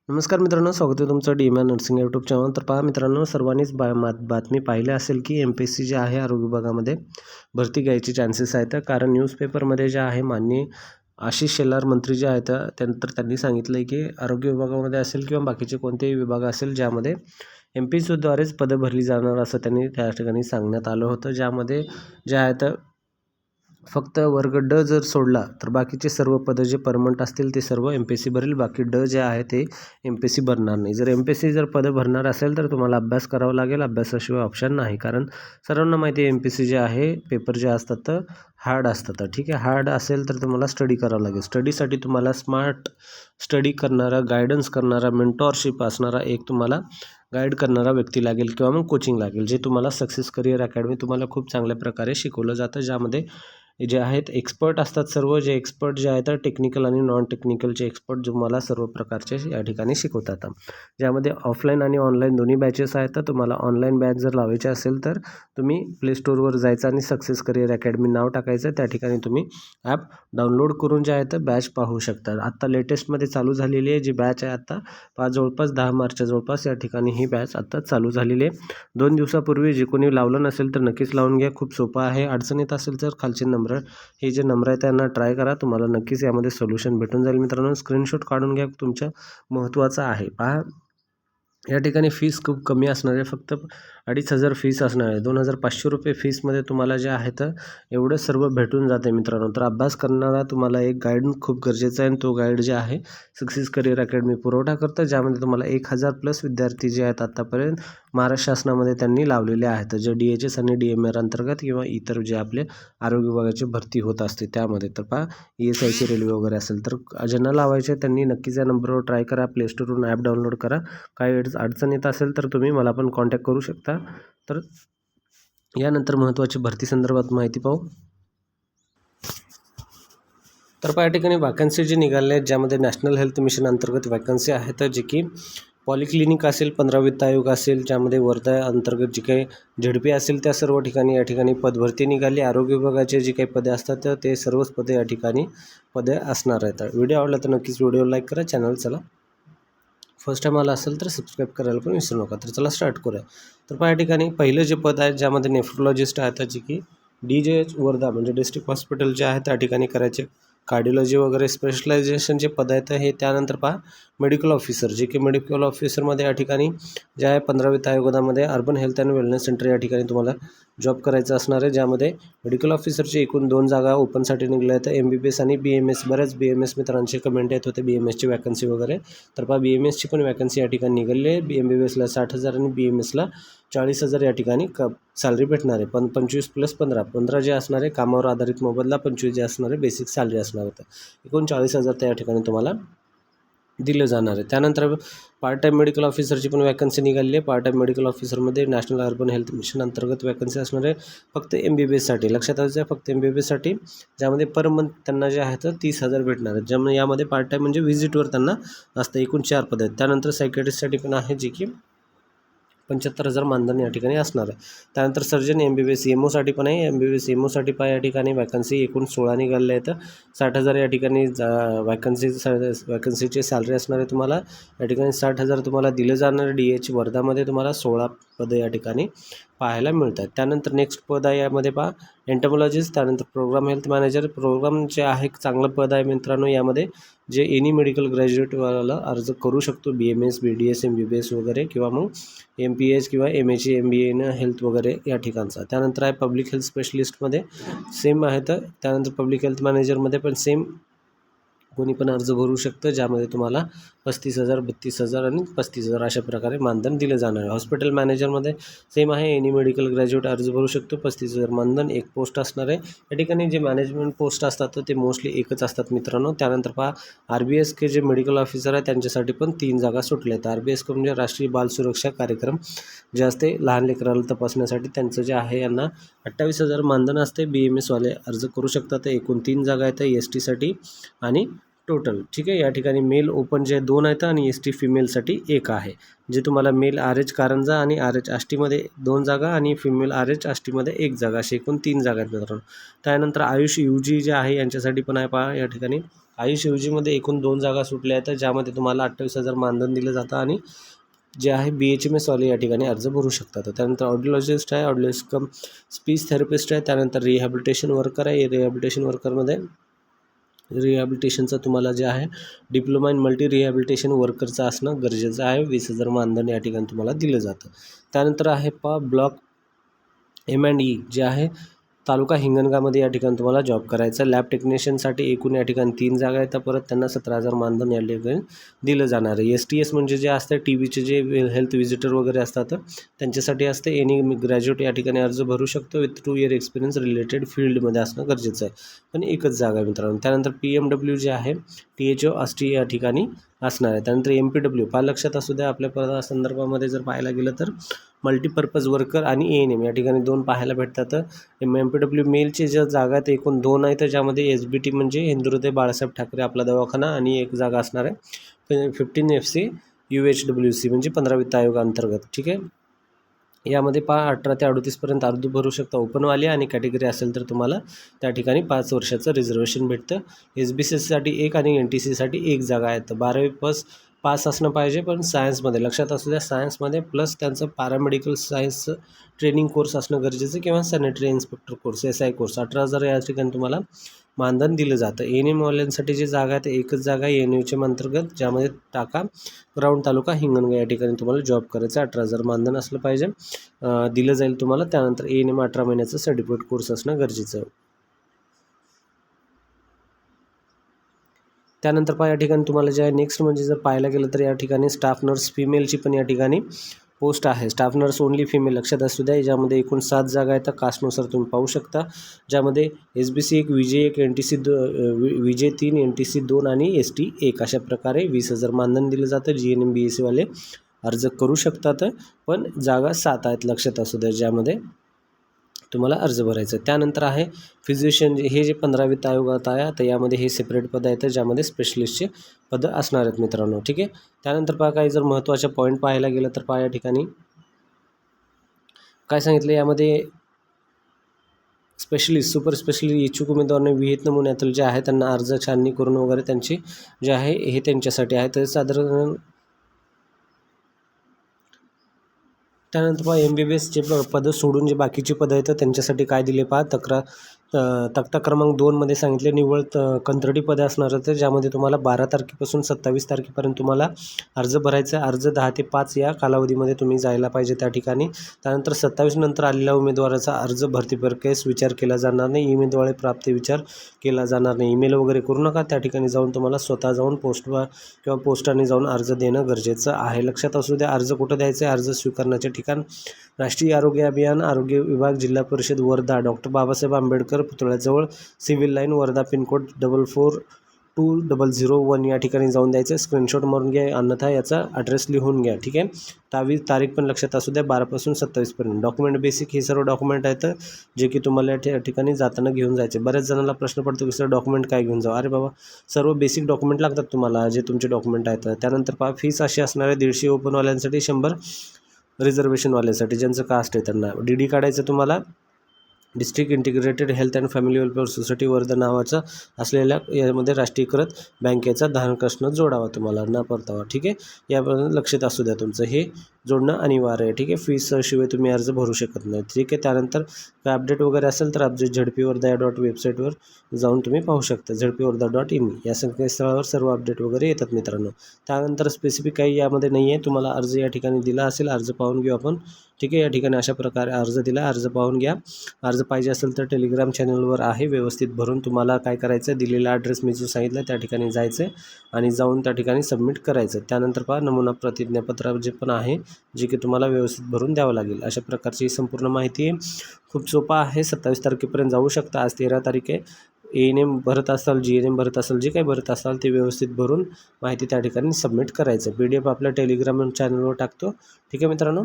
नमस्कार मित्रांनो, स्वागत आहे तुमचं डी नर्सिंग यूट्यूब चॅनल. तर पहा मित्रांनो, सर्वांनीच बातमी पाहिली असेल की MPSC जे आहे आरोग्य विभागामध्ये भरती घ्यायचे चान्सेस आहेत. कारण न्यूजपेपरमध्ये जे आहे माननीय आशिष शेलार मंत्री जे आहेत त्यानंतर त्यांनी सांगितलं आहे की आरोग्य विभागामध्ये असेल किंवा बाकीचे कोणतेही विभाग असेल ज्यामध्ये MPSCद्वारेच पदं भरली जाणार असं त्यांनी त्या ठिकाणी सांगण्यात आलं होतं. ज्यामध्ये जे आहेत फक्त वर्ग ड जर सोडला तर बाकीचे सर्व पदं जे परमनंट असतील ते सर्व MPSC भरेल. बाकी ड जे आहे ते MPSC भरणार नाही. जर MPSC पदं भरणार असेल तर तुम्हाला अभ्यास करावा लागेल. अभ्यासाशिवाय ऑप्शन नाही. कारण सर्वांना माहिती आहे MPSC जे आहे पेपर जे असतात तर हार्ड असतात. ठीक आहे, हार्ड असेल तर तुम्हाला स्टडी करावं लागेल. स्टडीसाठी तुम्हाला स्मार्ट स्टडी करणारा, गायडन्स करणारा, मेंटॉरशिप असणारा एक तुम्हाला गाईड करणारा व्यक्ती लागेल किंवा मग कोचिंग लागेल, जे तुम्हाला सक्सेस करिअर अकॅडमी तुम्हाला खूप चांगल्या प्रकारे शिकवलं जातं. ज्यामध्ये जे आहेत एक्सपर्ट असतात सर्व, जे एक्सपर्ट जे आहेत टेक्निकल आणि नॉन टेक्निकलचे एक्सपर्ट तुम्हाला सर्व प्रकारचे या ठिकाणी शिकवतात. ज्यामध्ये ऑफलाईन आणि ऑनलाईन दोन्ही बॅचेस आहेत. तर तुम्हाला ऑनलाईन बॅच जर लावायचे असेल तर तुम्ही प्ले स्टोअरवर जायचं आणि सक्सेस करिअर अकॅडमी नाव टाकायचं. त्या ठिकाणी तुम्ही ॲप डाउनलोड करून जे आहे तर बॅच पाहू शकता. आत्ता लेटेस्टमध्ये चालू झालेली आहे जी बॅच आहे आत्ता जवळपास 10 मार्चच्या जवळपास या ठिकाणी ही बॅच आत्ता चालू झालेली आहे. 2 दिवसापूर्वी जे कोणी लावलं नसेल तर नक्कीच लावून घ्या. खूप सोपं आहे. अडचण येत असेल तर खालचे नंबर हे जे नंबर आहे त्यांना ट्राय करा. तुम्हाला नक्कीच यामध्ये सोल्युशन भेटून जाईल. मित्रांनो, स्क्रीनशॉट काढून घ्या, तुमच्या महत्त्वाचं आहे. पहा, या ठिकाणी फीस खूप कमी असणार आहे. फक्त 2,500 फीस असणार आहे. 2,500 रुपये फीसमध्ये तुम्हाला जे आहे तर एवढं सर्व भेटून जाते मित्रांनो. तर अभ्यास करणारा तुम्हाला एक गाईड खूप गरजेचा आहे आणि तो गाईड जे आहे सक्सेस करिअर अकॅडमी पुरवठा करतं. ज्यामध्ये तुम्हाला 1,000+ विद्यार्थी जे आहेत आत्तापर्यंत महाराष्ट्र शासनामध्ये त्यांनी लावलेले आहेत. जे DHS आणि DMR अंतर्गत किंवा इतर जे आपले आरोग्य विभागाची भरती होत असते त्यामध्ये. तर पहा, ESIC रेल्वे वगैरे असेल तर ज्यांना लावायचे त्यांनी नक्कीच या नंबरवर ट्राय करा. प्ले स्टोअरवरून ॲप डाउनलोड करा. काही अडचण येत असेल तर तुम्ही मला पण कॉन्टॅक्ट करू शकता. तर यानंतर महत्त्वाची भरती संदर्भात माहिती पाहू. तर या ठिकाणी वॅकन्सी जी निघाल्या आहेत ज्यामध्ये नॅशनल हेल्थ मिशन अंतर्गत वॅकन्सी आहेत, जे की पॉलिक्लिनिक असेल, 15 वित्त आयोग असेल, ज्यामध्ये वर्धा अंतर्गत जी काही ZP असेल त्या सर्व ठिकाणी या ठिकाणी पदभरती निघाली. आरोग्य विभागाचे जी काही पदे असतात ते सर्वच पदे या ठिकाणी पदे असणार आहेत. व्हिडिओ आवडला तर नक्कीच व्हिडिओ लाईक करा. चॅनल चला फर्स्ट टाईम आला असेल तर सबस्क्राईब करायला पण विसरू नका. तर चला स्टार्ट करूया. तर या ठिकाणी पहिलं जे पद आहे ज्यामध्ये नेफ्रोलॉजिस्ट आहेत, जे की DJH वर्धा म्हणजे डिस्ट्रिक्ट हॉस्पिटल जे आहे त्या ठिकाणी करायचे. कार्डिओलॉजी वगैरे स्पेशलायझेशनचे पद आहेत हे. त्यानंतर पहा, मेडिकल ऑफिसर, जे की मेडिकल ऑफिसरमध्ये या ठिकाणी जे आहे 15 वित्त आयोगामध्ये urban health and wellness centre या ठिकाणी तुम्हाला जॉब करायचा असणार आहे. ज्यामध्ये मेडिकल ऑफिसरची एकूण 2 जागा ओपनसाठी निघल्या आहेत. MBBS आणि BMS. बऱ्याच BMS मित्रांचे कमेंट येत होते BMSची वॅकन्सी वगैरे. तर पहा, BMSची पण वॅकन्सी या ठिकाणी निघाली आहे. MBBSला 60,000 आणि BMSला 40,000 या ठिकाणी सॅलरी भेटणार आहे. 25 + 15 जे असणार आहे कामावर आधारित मोबदला, 25 जे असणार आहे बेसिक सॅलरी असणार होतं. एकूण 40,000 त्या ठिकाणी तुम्हाला दिलं जाणार आहे. त्यानंतर पार्ट टाईम मेडिकल ऑफिसरची पण वॅकन्सी निघाली आहे. पार्ट टाईम मेडिकल ऑफिसरमध्ये नॅशनल अर्बन हेल्थ मिशन अंतर्गत वॅकन्सी असणार आहे. फक्त MBBSसाठी लक्षात आहे, फक्त MBBSसाठी, ज्यामध्ये पर मंथ त्यांना जे आहे तर 30,000 भेटणार आहेत. ज्यामुळे यामध्ये पार्ट टाईम म्हणजे व्हिजिटवर त्यांना असतं. एकूण 4 पद आहेत. त्यानंतर सायकॅट्रिस्टसाठी पण आहे, जे की 75,000 मानधन या ठिकाणी असणार आहे. त्यानंतर सर्जन MBBS EMOसाठी पण आहे. MBBS EMOसाठी या ठिकाणी वॅकन्सी एकूण 16 निघालेल्या आहेत. 60,000 या ठिकाणी वॅकन्सीची सॅलरी असणार आहे तुम्हाला. या ठिकाणी 60,000 तुम्हाला दिलं जाणार. DH वर्धामध्ये तुम्हाला 16 पदं या ठिकाणी पाहायला मिळतात. त्यानंतर नेक्स्ट पद आहे यामध्ये पहा, एंटमॉलॉजिस्ट. त्यानंतर प्रोग्राम हेल्थ मॅनेजर. प्रोग्राम जे आहे चांगलं पद आहे मित्रांनो. यामध्ये जे एनी मेडिकल ग्रॅज्युएटवाला अर्ज करू शकतो. BMS, BDS, MBBS वगैरे किंवा मग MPH किंवा MHA MBA इन हेल्थ वगैरे या ठिकाणचा. त्यानंतर आहे पब्लिक हेल्थ स्पेशलिस्टमध्ये सेम आहे. तर त्यानंतर पब्लिक हेल्थ मॅनेजरमध्ये पण सेम कोणी पण अर्ज भरू शकतं. ज्यामध्ये तुम्हाला 35,000, 32,000 आणि 35,000 अशा प्रकारे मानधन दिलं जाणार आहे. हॉस्पिटल मॅनेजरमध्ये सेम आहे. एनी मेडिकल ग्रॅज्युएट अर्ज भरू शकतो. 35,000 मानधन. एक पोस्ट असणार आहे. या ठिकाणी जे मॅनेजमेंट पोस्ट असतात तर ते मोस्टली एकच असतात मित्रांनो. त्यानंतर पहा, RBSK जे मेडिकल ऑफिसर आहे त्यांच्यासाठी पण 3 जागा सुटल्या आहेत. RBSK म्हणजे राष्ट्रीय बाल सुरक्षा कार्यक्रम जे असते लहान लेकराला तपासण्यासाठी, त्यांचं जे आहे यांना 28,000 मानधन असते. BMSवाले अर्ज करू शकतात. एकूण 3 जागा आहेत STसाठी आणि टोटल. ठीक आहे, या ठिकाणी मेल ओपन जे 2 आहेत आणि ST फिमेलसाठी 1 आहे. जे तुम्हाला मेल RH कारंजा आणि RH आष्टीमध्ये 2 जागा आणि फिमेल RH आष्टीमध्ये 1 जागा, असे एकूण 3 जागा आहेत मित्रांनो. त्यानंतर आयुष UG जे आहे यांच्यासाठी पण आहे पहा या ठिकाणी आयुष एकूण 2 जागा सुटल्या आहेत, ज्यामध्ये तुम्हाला 28,000 मानधन दिलं जातं आणि जे आहे BHMS वाले या ठिकाणी अर्ज भरू शकतात. त्यानंतर ऑडिओलॉजिस्ट आहे, ऑडिओलॉजिस्ट कम स्पीच थेरपिस्ट आहे, त्यानंतर रिहॅबिलिटेशन वर्कर आहे. रिहॅबिलिटेशन वर्करमध्ये रिहॅबिलिटेशनचं तुम्हाला जे आहे डिप्लोमा इन मल्टी रिहॅबिलिटेशन वर्करचं असणं गरजेचं आहे. 20,000 मानधन या ठिकाणी तुम्हाला दिलं जातं. त्यानंतर आहे ब्लॉक M&E जे आहे तालुका हिंगणघाटमध्ये या ठिकाणी तुम्हाला जॉब करायचा. लॅब टेक्निशियनसाठी एकूण या ठिकाणी 3 जागा आहेत. परत त्यांना 17,000 मानधन या ठिकाणी दिलं जाणार आहे. STS म्हणजे जे असतं TBचे जे हेल्थ व्हिजिटर वगैरे असतात त्यांच्यासाठी असते. एनी ग्रॅज्युएट या ठिकाणी अर्ज भरू शकतो विथ 2 इयर एक्सपिरियन्स रिलेटेड फील्डमध्ये असणं गरजेचं आहे. पण एकच जागा आहे मित्रांनो. त्यानंतर PMW जे आहे THO ASTI या ठिकाणी असणार आहे. त्यानंतर MPW लक्षात असू द्या, आपल्या पदासंदर्भामध्ये जर पाहायला गेलं तर मल्टीपर्पज वर्कर आणि ANM या ठिकाणी 2 पाहायला भेटतात. MPW मेलची ज्या जागा आहेत एकूण 2 आहेत, ज्यामध्ये SBT म्हणजे हिंदुहृदय बाळासाहेब ठाकरे आपला दवाखाना आणि एक जागा असणार आहे 15 FC UHWC म्हणजे 15 वित्त आयोगाअंतर्गत. ठीक आहे. यामध्ये 18 ते 38पर्यंत अर्ज भरू शकता ओपनवाले, आणि कॅटेगरी असेल तर तुम्हाला त्या ठिकाणी 5 वर्षाचं रिझर्वेशन भेटतं. SBCसाठी 1 आणि NTCसाठी 1 जागा आहेत. 12वी पास असणं पाहिजे, पण सायन्समध्ये लक्षात असू द्या, सायन्समध्ये प्लस त्यांचं पॅरामेडिकल सायन्सचं ट्रेनिंग कोर्स असणं गरजेचं किंवा sanitary inspector course SI course. 18,000 या ठिकाणी तुम्हाला मानधन दिलं जातं. ANM वाल्यांसाठी जी जागा आहे ते एकच जागा आहे NUHM अंतर्गत, ज्यामध्ये टाका ग्राउंड तालुका हिंगणघाट या ठिकाणी तुम्हाला जॉब करायचा. 18,000 मानधन असलं पाहिजे, दिलं जाईल तुम्हाला. त्यानंतर ANM 18 महिन्याचं सर्टिफिकेट कोर्स असणं गरजेचं. त्यानंतर या ठिकाणी तुम्हाला जे आहे नेक्स्ट म्हणजे जर पाहायला गेलं तर या ठिकाणी स्टाफ नर्स फिमेलची पण या ठिकाणी पोस्ट आहे. स्टाफ नर्स ओनली फिमेल लक्षात असू द्या. ज्यामध्ये एकूण 7 जागा आहेत. कास्टनुसार तुम्ही पाहू शकता, ज्यामध्ये SBC 1, विजय 1, NTC विजय 3, NTC 2 आणि ST 1 अशा प्रकारे 20,000 मानधन दिलं जातं. GNM BSc वाले अर्ज करू शकतात, पण जागा 7 आहेत लक्षात असू द्या, ज्यामध्ये तुम्हाला अर्ज भरायचा आहे. त्यानंतर आहे फिजिशियन, हे जे 15 वित्त आयोगात आहे, तर यामध्ये हे सेपरेट पदं आहेत, ज्यामध्ये स्पेशलिस्टचे पदं असणार आहेत मित्रांनो. ठीक आहे. त्यानंतर काही जर महत्त्वाचे पॉईंट पाहायला गेलं तर या ठिकाणी काय सांगितलं, यामध्ये स्पेशलिस्ट सुपर स्पेशलिस्ट इच्छुक उमेदवारांनी विहित नमुन्यातील जे आहे त्यांना अर्ज छाननी करून वगैरे त्यांची जे आहे हे त्यांच्यासाठी आहे. तर साधारण त्यानंतर MBBSचे पदं सोडून जे बाकीची पदं आहेत त्यांच्यासाठी काय दिले तक्ता क्रमांक 2मध्ये सांगितले निव्वळ कंत्राटी पदं असणार आहेत, ज्यामध्ये तुम्हाला 12 तारखेपासून 27 तारखेपर्यंत तुम्हाला अर्ज भरायचा. अर्ज 10 ते 5 या कालावधीमध्ये तुम्ही जायला पाहिजे त्या ठिकाणी. त्यानंतर 27 नंतर आलेल्या उमेदवाराचा अर्ज भरती प्रक्रियेस विचार केला जाणार नाही. उमेदवारी प्राप्ती विचार केला जाणार नाही. ईमेल वगैरे करू नका. त्या ठिकाणी जाऊन तुम्हाला स्वतः जाऊन पोस्टाने जाऊन अर्ज देणं गरजेचं आहे. लक्षात असू द्या, अर्ज कुठं द्यायचं आहे. अर्ज स्वीकारण्याचे ठिकाण राष्ट्रीय आरोग्य अभियान, आरोग्य विभाग, जिल्हा परिषद वर्धा, डॉक्टर बाबासाहेब आंबेडकर पुतळ्याजवळ, सिव्हिल लाईन, वर्धा, पिनकोड 442001 या ठिकाणी जाऊन द्यायचं. स्क्रीनशॉट मारून घ्या, अन्यथा याचा ॲड्रेस लिहून घ्या. ठीक आहे. तारीख पण लक्षात असू द्या, 12 पासून 27पर्यंत. डॉक्युमेंट बेसिक हे सर्व डॉक्युमेंट आहेत जे की तुम्हाला या ठिकाणी जाताना घेऊन जायचे. बऱ्याच जणांना प्रश्न पडतो की सर डॉक्युमेंट काय घेऊन जाऊ. अरे बाबा, सर्व बेसिक डॉक्युमेंट लागतात तुम्हाला, जे तुमचे डॉक्युमेंट आहेत. त्यानंतर फीस अशी असणार आहे 150 ओपनवाल्यांसाठी, 100 रिझर्वेशनवाल्यासाठी ज्यांचं कास्ट आहे त्यांना. DD काढायचं तुम्हाला. District integrated health and family welfare society Wardha नावाचा असलेल्या यामध्ये राष्ट्रीयकृत बँकेचा धारक असणं जोडावा तुम्हाला, न परतावा. ठीक आहे. यापर्यंत लक्षात असू द्या, तुमचं हे जोडणं अनिवार्य आहे. ठीक आहे. फीसशिवाय तुम्ही अर्ज भरू शकत नाही. ठीक आहे. त्यानंतर काय अपडेट वगैरे असेल तर ZP-वर्धा या वेबसाईटवर जाऊन तुम्ही पाहू शकता. ZP-वर्धा.in या संकेतस्थळावर सर्व अपडेट वगैरे येतात मित्रांनो. त्यानंतर स्पेसिफिक काही यामध्ये नाही आहे. तुम्हाला अर्ज या ठिकाणी दिला असेल, अर्ज पाहून घेऊ आपण. ठीक आहे. या ठिकाणी अशा प्रकारे अर्ज दिला, अर्ज पाहून घ्या. अर्ज पाहिजे असेल तर टेलिग्राम चॅनलवर आहे, व्यवस्थित भरून तुम्हाला काय करायचं आहे, दिलेला ॲड्रेस मी जो सांगितला त्या ठिकाणी जायचं आहे आणि जाऊन त्या ठिकाणी सबमिट करायचं. त्यानंतर नमुना प्रतिज्ञापत्र जे पण आहे, जे की तुम्हाला व्यवस्थित भरून द्यावं लागेल. अशा प्रकारची संपूर्ण माहिती खूप सोपा आहे. 27 तारखेपर्यंत जाऊ शकता. आज 13 तारीख आहे. ANM भरत असाल, GNM भरत असाल, जे काही भरत असाल ते व्यवस्थित भरून माहिती त्या ठिकाणी सबमिट करायचं. PDF आपल्या टेलिग्राम चॅनलवर टाकतो. ठीक आहे मित्रांनो.